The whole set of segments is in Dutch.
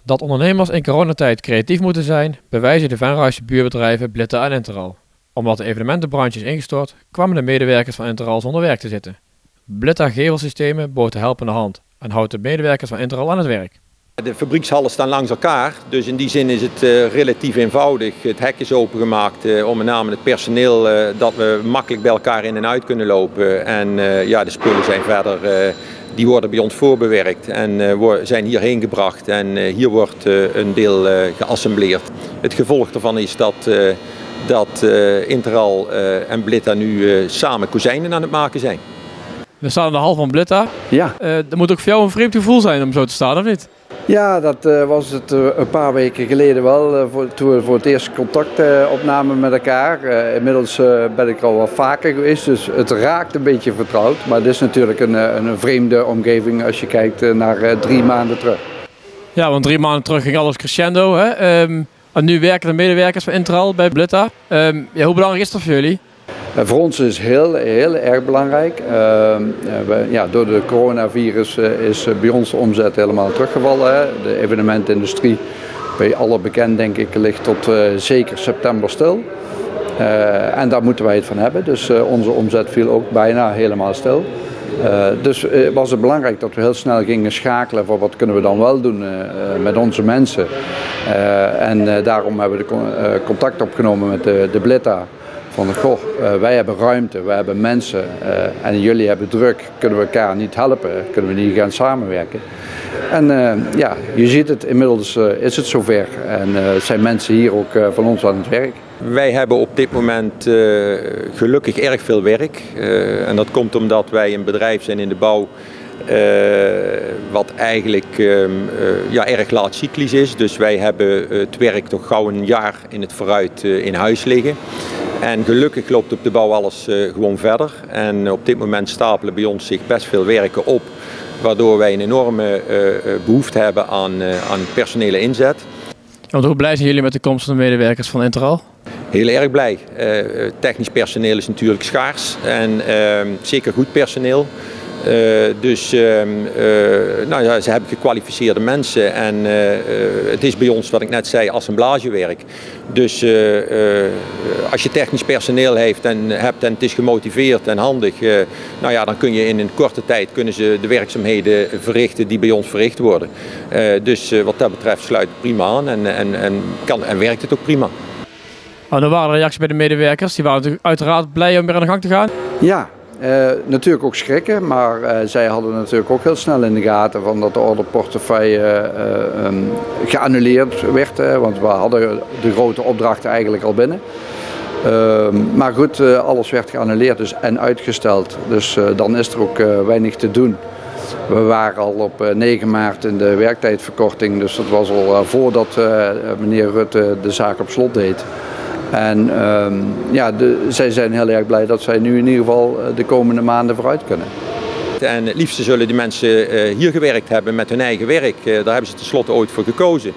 Dat ondernemers in coronatijd creatief moeten zijn, bewijzen de Venraysche buurbedrijven Blitta en Interal. Omdat de evenementenbranche is ingestort, kwamen de medewerkers van Interal zonder werk te zitten. Blitta Gevelsystemen bood de helpende hand en houdt de medewerkers van Interal aan het werk. De fabriekshallen staan langs elkaar, dus in die zin is het relatief eenvoudig. Het hek is opengemaakt om met name het personeel dat we makkelijk bij elkaar in en uit kunnen lopen. En de spullen zijn verder, die worden bij ons voorbewerkt en zijn hierheen gebracht en hier wordt een deel geassembleerd. Het gevolg daarvan is dat Interal en Blitta nu samen kozijnen aan het maken zijn. We staan aan de hal van Blitta. Ja. Dat moet ook voor jou een vreemd gevoel zijn om zo te staan, of niet? Ja, dat was het een paar weken geleden wel, toen we voor het eerst contact opnamen met elkaar. Inmiddels ben ik er al wat vaker geweest, dus het raakt een beetje vertrouwd. Maar het is natuurlijk een vreemde omgeving als je kijkt naar 3 maanden terug. Ja, want 3 maanden terug ging alles crescendo. Hè? En nu werken de medewerkers van Interal bij Blitta. Hoe belangrijk is dat voor jullie? Voor ons is heel erg belangrijk. Door de coronavirus is bij ons de omzet helemaal teruggevallen. Hè. De evenementindustrie, bij alle bekend denk ik, ligt tot zeker september stil. En daar moeten wij het van hebben. Dus onze omzet viel ook bijna helemaal stil. Dus was het belangrijk dat we heel snel gingen schakelen voor wat kunnen we dan wel doen met onze mensen. Daarom hebben we contact opgenomen met de Blitta. Van wij hebben ruimte, wij hebben mensen en jullie hebben druk, kunnen we elkaar niet helpen, kunnen we niet gaan samenwerken. En je ziet het, inmiddels is het zover en zijn mensen hier ook van ons aan het werk. Wij hebben op dit moment gelukkig erg veel werk en dat komt omdat wij een bedrijf zijn in de bouw wat eigenlijk erg laat cyclisch is. Dus wij hebben het werk toch gauw een jaar in het vooruit in huis liggen. En gelukkig loopt op de bouw alles gewoon verder. En op dit moment stapelen bij ons zich best veel werken op. Waardoor wij een enorme behoefte hebben aan personele inzet. Want hoe blij zijn jullie met de komst van de medewerkers van Interal? Heel erg blij. Technisch personeel is natuurlijk schaars en zeker goed personeel. Ze hebben gekwalificeerde mensen en het is bij ons, wat ik net zei, assemblagewerk. Dus als je technisch personeel hebt en het is gemotiveerd en handig, dan kun je in een korte tijd de werkzaamheden verrichten die bij ons verricht worden. Wat dat betreft sluit het prima aan en werkt het ook prima. Dan waren er reacties bij de medewerkers, die waren natuurlijk uiteraard blij om weer aan de gang te gaan. Ja. Natuurlijk ook schrikken, maar zij hadden natuurlijk ook heel snel in de gaten van dat de orderportefeuille geannuleerd werd. Want we hadden de grote opdrachten eigenlijk al binnen. Maar goed, alles werd geannuleerd dus, en uitgesteld. Dus dan is er ook weinig te doen. We waren al op 9 maart in de werktijdverkorting, dus dat was al voordat meneer Rutte de zaak op slot deed. En zij zijn heel erg blij dat zij nu in ieder geval de komende maanden vooruit kunnen. En het liefste zullen die mensen hier gewerkt hebben met hun eigen werk. Daar hebben ze tenslotte ooit voor gekozen.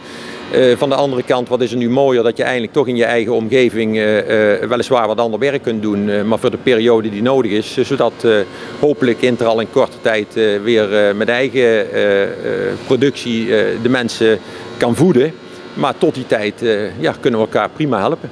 Van de andere kant, wat is er nu mooier dat je eigenlijk toch in je eigen omgeving weliswaar wat ander werk kunt doen. Maar voor de periode die nodig is. Zodat hopelijk Interal in korte tijd weer met eigen productie de mensen kan voeden. Maar tot die tijd kunnen we elkaar prima helpen.